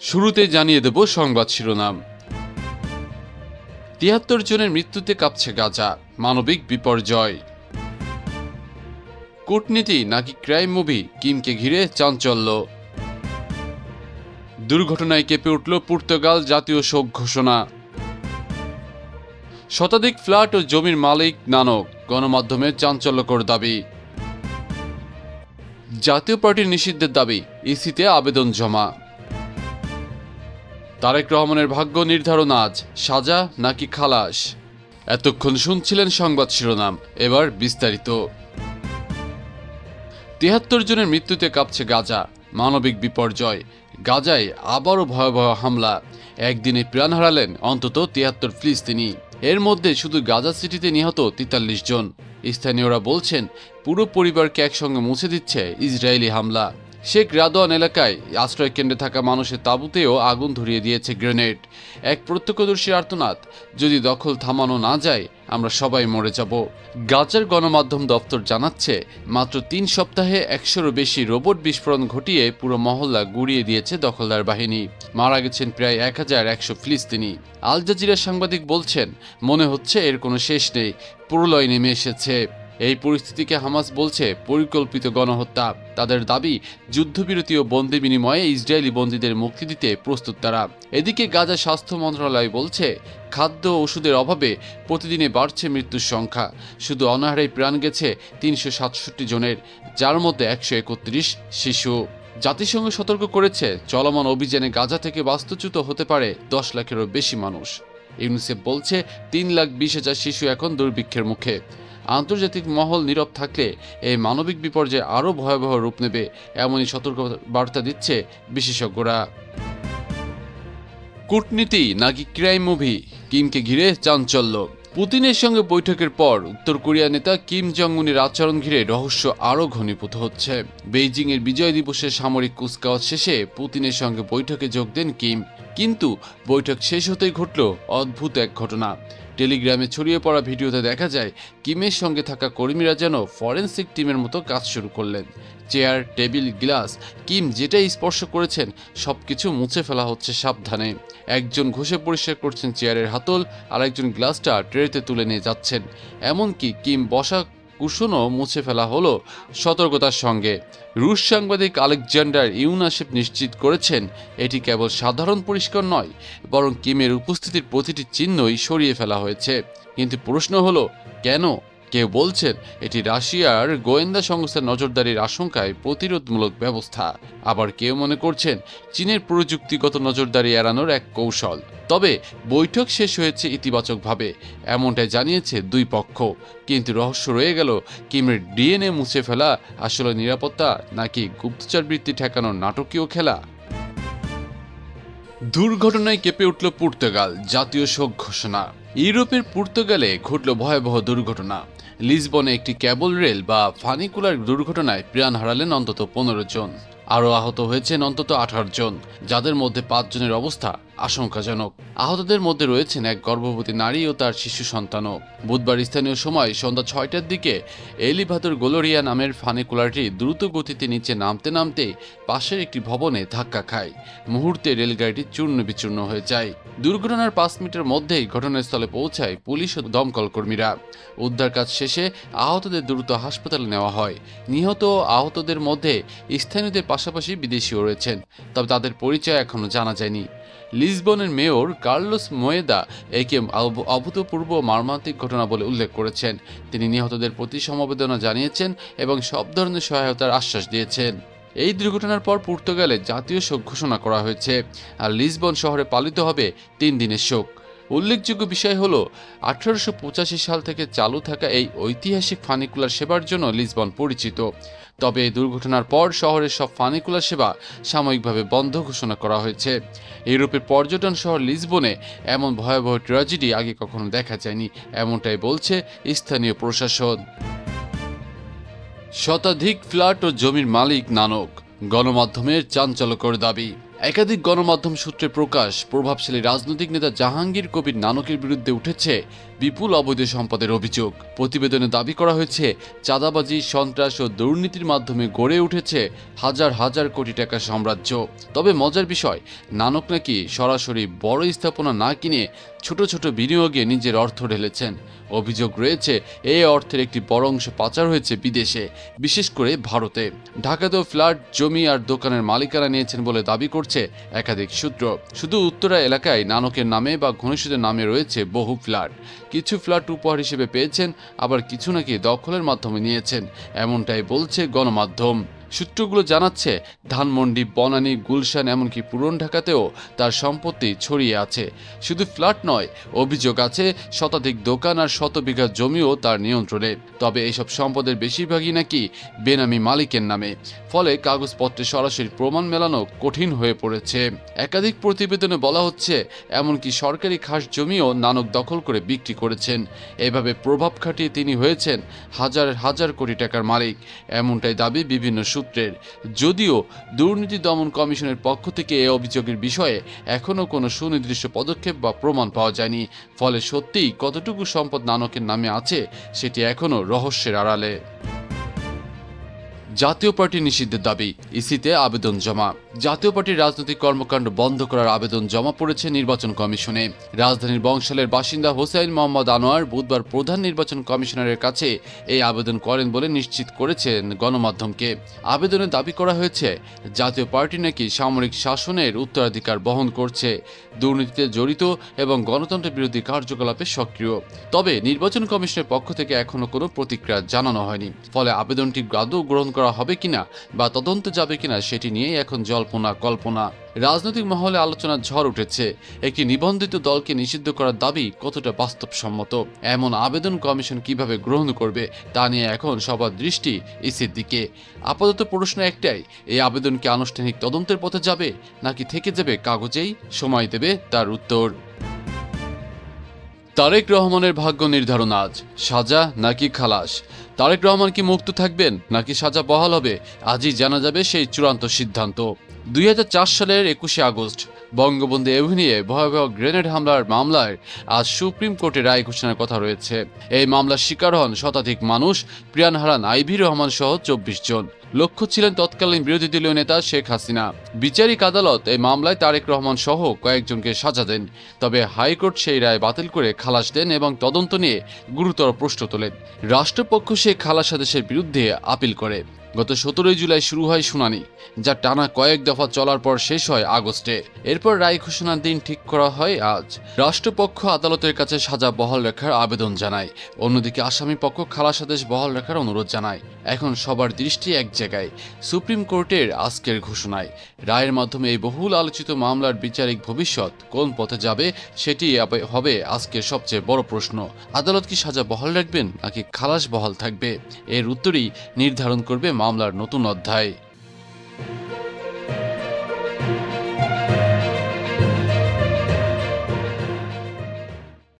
শুরুতে জানিয়ে দেব সংবাদ শিরোনাম। ৭৩ জনের মৃত্যুতে কাঁপছে গাজা, মানবিক বিপর্যয়। কূটনীতি নাকি ক্রাইম মুভি, কিমকে ঘিরে চাঞ্চল্য। দুর্ঘটনায় কেঁপে উঠল পর্তুগাল, জাতীয় শোক ঘোষণা। শতাধিক ফ্ল্যাট ও জমির মালিক নানক, গণমাধ্যমে চাঞ্চল্যকর দাবি। জাতীয় পার্টির নিষিদ্ধের দাবি, ইসিতে আবেদন জমা। তারেক রহমানের ভাগ্য নির্ধারণ আজ, সাজা নাকি খালাস। এতক্ষণ শুনছিলেন সংবাদ শিরোনাম, এবার বিস্তারিত। ৭৩ জনের মৃত্যুতে কাঁপছে গাজা, মানবিক বিপর্যয়। গাজায় আবারও ভয়াবহ হামলা, একদিনে প্রাণ হারালেন অন্তত ৭৩ ফিলিস্তিনি। এর মধ্যে শুধু গাজা সিটিতে নিহত ৪৩ জন। স্থানীয়রা বলছেন পুরো পরিবারকে একসঙ্গে মুছে দিচ্ছে ইসরায়েলি হামলা। শেখ রাদওয়ান এলাকায় আশ্রয় কেন্দ্রে থাকা মানুষের তাঁবুতেও আগুন ধরিয়ে দিয়েছে গ্রেনেড। এক প্রত্যক্ষদর্শীর আর্তনাদ, যদি দখল থামানো না যায় আমরা সবাই মরে যাব। গাজার গণমাধ্যম দপ্তর জানাচ্ছে মাত্র ৩ সপ্তাহে ১০০-রও বেশি রোবট বিস্ফোরণ ঘটিয়ে পুরো মহল্লা গুড়িয়ে দিয়েছে দখলদার বাহিনী। মারা গেছেন প্রায় ১১০০ ফিলিস্তিনি। আল জাজিরার সাংবাদিক বলছেন মনে হচ্ছে এর কোনো শেষ নেই, প্রলয় নেমে এসেছে। এই পরিস্থিতিকে হামাস বলছে পরিকল্পিত গণহত্যা। তাদের দাবি যুদ্ধবিরতি ও বন্দি বিনিময়ে ইসরায়েলি বন্দীদের মুক্তি দিতে প্রস্তুত তারা। এদিকে গাজা স্বাস্থ্য মন্ত্রণালয় বলছে খাদ্য ও ওষুধের অভাবে প্রতিদিনে বাড়ছে মৃত্যুর সংখ্যা। শুধু অনাহারেই প্রাণ গেছে ৩৬৭ জনের, যার মধ্যে ১৩১ শিশু। জাতিসংঘ সতর্ক করেছে চলমান অভিযানে গাজা থেকে বাস্তুচ্যুত হতে পারে ১০ লাখেরও বেশি মানুষ। ইউনিসেফ বলছে ৩,২০,০০০ শিশু এখন দুর্ভিক্ষের মুখে। আন্তর্জাতিক মহল নীরব থাকলে এই মানবিক বিপর্যয় আরও ভয়াবহ রূপ নেবে, এমনই সতর্ক বার্তা দিচ্ছে বিশেষজ্ঞরা। কূটনীতি নাকি ক্রাইম মুভি, কিমকে ঘিরে চাঞ্চল্য। পুতিনের সঙ্গে বৈঠকের পর উত্তর কোরিয়া নেতা কিম জং উনের আচরণ ঘিরে রহস্য আরও ঘনীভূত হচ্ছে। বেইজিংয়ের বিজয় দিবসের সামরিক কুচকাওয়াজ শেষে পুতিনের সঙ্গে বৈঠকে যোগ দেন কিম, কিন্তু বৈঠক শেষ হতেই ঘটল অদ্ভুত এক ঘটনা। টেলিগ্রামে ছড়িয়ে পড়া ভিডিওতে দেখা যায় কিমের সঙ্গে থাকা কর্মীরা যেন ফরেনসিক টিমের মতো কাজ শুরু করলেন। চেয়ার, টেবিল, গ্লাস, কিম যেটাই স্পর্শ করেছেন সবকিছু মুছে ফেলা হচ্ছে সাবধানে। একজন ঘষে পরিষ্কার করছেন চেয়ারের হাতল, আর একজন গ্লাসটা ট্রেতে তুলে নিয়ে যাচ্ছেন। এমনকি কিম বসা কুশনও মুছে ফেলা হলো সতর্কতার সঙ্গে। রুশ সাংবাদিক আলেকজান্ডার ইউনাশেভ নিশ্চিত করেছেন এটি কেবল সাধারণ পরিষ্কার নয়, বরং কিমের উপস্থিতির প্রতিটি চিহ্নই সরিয়ে ফেলা হয়েছে। কিন্তু প্রশ্ন হলো কেন? কেউ বলছেন এটি রাশিয়ার গোয়েন্দা সংস্থার নজরদারির আশঙ্কায় প্রতিরোধমূলক ব্যবস্থা, আবার কেউ মনে করছেন চীনের প্রযুক্তিগত নজরদারি এড়ানোর এক কৌশল। তবে বৈঠক শেষ হয়েছে ইতিবাচকভাবে, এমনটাই জানিয়েছে দুই পক্ষ। কিন্তু রহস্য রয়ে গেল কিমের ডিএনএ মুছে ফেলা আসলে নিরাপত্তা নাকি গুপ্তচরবৃত্তি ঠেকানোর নাটকীয় খেলা। দুর্ঘটনায় কেঁপে উঠল পর্তুগাল, জাতীয় শোক ঘোষণা। ইউরোপের পর্তুগালে ঘটল ভয়াবহ দুর্ঘটনা। লিসবনে একটি ক্যাবল রেল বা ফানিকুলার দুর্ঘটনায় প্রাণ হারালেন অন্তত ১৫ জন, আরও আহত হয়েছেন অন্তত ১৮ জন, যাদের মধ্যে ৫ জনের অবস্থা আশঙ্কাজনক। আহতদের মধ্যে রয়েছেন এক গর্ভবতী নারী ও তার শিশু সন্তানও। বুধবার স্থানীয় সময় সন্ধ্যা ৬টার দিকে এলিভাদর গোলোরিয়া নামের ফানিকুলারটি দ্রুত গতিতে নিচে নামতে নামতে পাশের একটি ভবনে ধাক্কা খায়। মুহূর্তে রেলগাড়িটি চূর্ণ বিচূর্ণ হয়ে যায়। দুর্ঘটনার ৫ মিনিটের মধ্যেই ঘটনাস্থলে পৌঁছায় পুলিশ ও দমকল কর্মীরা। উদ্ধার কাজ শেষে আহতদের দ্রুত হাসপাতালে নেওয়া হয়। নিহত ও আহতদের মধ্যে স্থানীয়দের পাশাপাশি বিদেশিও রয়েছেন, তবে তাদের পরিচয় এখনও জানা যায়নি। লিসবনের মেয়র কার্লোস মোয়েদা একে অভূতপূর্ব মর্মান্তিক ঘটনা বলে উল্লেখ করেছেন। তিনি নিহতদের প্রতি সমবেদনা জানিয়েছেন এবং সব ধরনের সহায়তার আশ্বাস দিয়েছেন। এই দুর্ঘটনার পর পর্তুগালে জাতীয় শোক ঘোষণা করা হয়েছে, আর লিসবন শহরে পালিত হবে ৩ দিনের শোক। উল্লেখযোগ্য বিষয় হলো ১৮৮৫ সাল থেকে চালু থাকা এই ঐতিহাসিক ফানিকুলার সেবার জন্য লিসবন পরিচিত। তবে এই দুর্ঘটনার পর শহরের সব ফানিকুলার সেবা সাময়িকভাবে বন্ধ ঘোষণা করা হয়েছে। ইউরোপের পর্যটন শহর লিসবনে এমন ভয়াবহ ট্র্যাজেডি আগে কখনো দেখা যায়নি, এমনটাই বলছে স্থানীয় প্রশাসন। শতাধিক ফ্ল্যাট ও জমির মালিক নানক, গণমাধ্যমের চাঞ্চল্যকর দাবি। একাধিক গণমাধ্যম সূত্রে প্রকাশ, প্রভাবশালী রাজনৈতিক নেতা জাহাঙ্গীর কবির নানকের বিরুদ্ধে উঠেছে বিপুল অবৈধ সম্পদের অভিযোগ। প্রতিবেদনে দাবি করা হয়েছে, চাঁদাবাজি, সন্ত্রাস ও দুর্নীতির মাধ্যমে গড়ে উঠেছে হাজার হাজার কোটি টাকার সাম্রাজ্য। তবে মজার বিষয়, নানক নাকি সরাসরি বড় স্থাপনা না কিনে ছোট ছোট বিনিয়োগে নিজের অর্থ ঢেলেছেন। অভিযোগ রয়েছে, এই অর্থের একটি বড় অংশ পাচার হয়েছে বিদেশে, বিশেষ করে ভারতে। ঢাকাতেও ফ্ল্যাট, জমি আর দোকানের মালিকানা নিয়েছেন বলে দাবি করছে একাধিক সূত্র। শুধু উত্তরা এলাকায় নানকের নামে বা ঘনিষ্ঠদের নামে রয়েছে বহু ফ্ল্যাট। কিছু ফ্ল্যাট উপহার হিসেবে পেয়েছেন, আবার কিছু নাকি দখলের মাধ্যমে নিয়েছেন, এমনটাই বলছে গণমাধ্যম। সূত্রগুলো জানাচ্ছে, ধানমন্ডি, বনানী, গুলশান এমনকি পুরান ঢাকাতেও তার সম্পত্তি ছড়িয়ে আছে। শুধু ফ্ল্যাট নয়, অভিযোগ আছে শতাধিক দোকান আর শত বিঘা জমিও তার নিয়ন্ত্রণে। তবে এইসব সম্পদের বেশিরভাগই নাকি বেনামি মালিকের নামে, ফলে কাগজপত্রে সরাসরি প্রমাণ মেলানো কঠিন হয়ে পড়েছে। একাধিক প্রতিবেদনে বলা হচ্ছে, এমনকি সরকারি খাস জমিও নানক দখল করে বিক্রি করেছেন। এভাবে প্রভাব খাটিয়ে তিনি হয়েছেন হাজার হাজার কোটি টাকার মালিক, এমনটাই দাবি বিভিন্ন সূত্রের। যদিও দুর্নীতি দমন কমিশনের পক্ষ থেকে এই অভিযোগের বিষয়ে এখনও কোনো সুনির্দিষ্ট পদক্ষেপ বা প্রমাণ পাওয়া যায়নি। ফলে সত্যিই কতটুকু সম্পদ নানকের নামে আছে সেটি এখনও রহস্যের আড়ালে। জাতীয় পার্টি নিষিদ্ধের দাবি, ইসিতে আবেদন জমা। জাতীয় পার্টির রাজনৈতিক কর্মকাণ্ড বন্ধ করার আবেদন জমা পড়েছে নির্বাচন কমিশনে। রাজধানীর বংশালের বাসিন্দা হোসাইন মোহাম্মদ আনোয়ার বুধবার প্রধান নির্বাচন কমিশনারের কাছে এই আবেদন করেন বলে নিশ্চিত করেছেন গণমাধ্যমকে। আবেদনে দাবি করা হয়েছে, জাতীয় পার্টি নাকি সামরিক শাসনের উত্তরাধিকার বহন করছে, দুর্নীতিতে জড়িত এবং গণতন্ত্র বিরোধী কার্যকলাপে সক্রিয়। তবে নির্বাচন কমিশনের পক্ষ থেকে এখনো কোনো প্রতিক্রিয়া জানানো হয়নি। ফলে আবেদনটি আদৌ গ্রহণ করা হবে কিনা বা তদন্তে যাবে কিনা সেটি নিয়েই এখন জল্পনা কল্পনা। রাজনৈতিক মহলে আলোচনার ঝড় উঠেছে, একটি নিবন্ধিত দলকে নিষিদ্ধ করার দাবি কতটা বাস্তবসম্মত, এমন আবেদন কমিশন কিভাবে গ্রহণ করবে তা নিয়ে এখন সবার দৃষ্টি ইসির দিকে। আপাতত প্রশ্ন একটাই, এই আবেদন কি আনুষ্ঠানিক তদন্তের পথে যাবে নাকি থেকে যাবে কাগজেই? সময় দেবে তার উত্তর। তারেক রহমানের ভাগ্য নির্ধারণ আজ, সাজা নাকি খালাস? তারেক রহমান কি মুক্ত থাকবেন নাকি সাজা বহাল হবে? আজই জানা যাবে সেই চূড়ান্ত সিদ্ধান্ত। 2004 সালের 21শে আগস্ট বঙ্গবন্ধু এভিনিউয়ে ভয়াবহ গ্রেনেড হামলার মামলায় আজ সুপ্রিম কোর্টে রায় ঘোষণার কথা রয়েছে। এই মামলার শিকার হন শতাধিক মানুষ, প্রাণ হারান আইভি রহমান সহ 24 জন। লক্ষ্য ছিলেন তৎকালীন বিরোধী দলীয় নেতা শেখ হাসিনা। বিচারিক আদালত এই মামলায় তারেক রহমান সহ কয়েকজনকে সাজা দেন। তবে হাইকোর্ট সেই রায় বাতিল করে খালাস দেন এবং তদন্ত নিয়ে গুরুতর প্রশ্ন তোলেন। রাষ্ট্রপক্ষ সেই খালাসাদেশের বিরুদ্ধে আপিল করে। গত 17 জুলাই শুরু হয় শুনানি, যা টানা কয়েক দফা চলার পর শেষ হয় আগস্টে। এরপর রায় ঘোষণার দিন ঠিক করা হয় আজ। রাষ্ট্রপক্ষ আদালতের কাছে সাজা বহাল রাখার আবেদন জানায়, অন্যদিকে আসামি পক্ষ খালাসাদেশ বহাল রাখার অনুরোধ জানায়। এখন সবার দৃষ্টি এক জায়গায়, সুপ্রিম কোর্টের আজকের ঘোষণায়। রায়ের মাধ্যমে এই বহুল আলোচিত মামলার বিচারিক ভবিষ্যৎ কোন পথে যাবে সেটি হবে আজকের সবচেয়ে বড় প্রশ্ন। আদালত কি সাজা বহাল রাখবেন নাকি খালাস বহাল থাকবে? এর উত্তরই নির্ধারণ করবে মামলার নতুন অধ্যায়।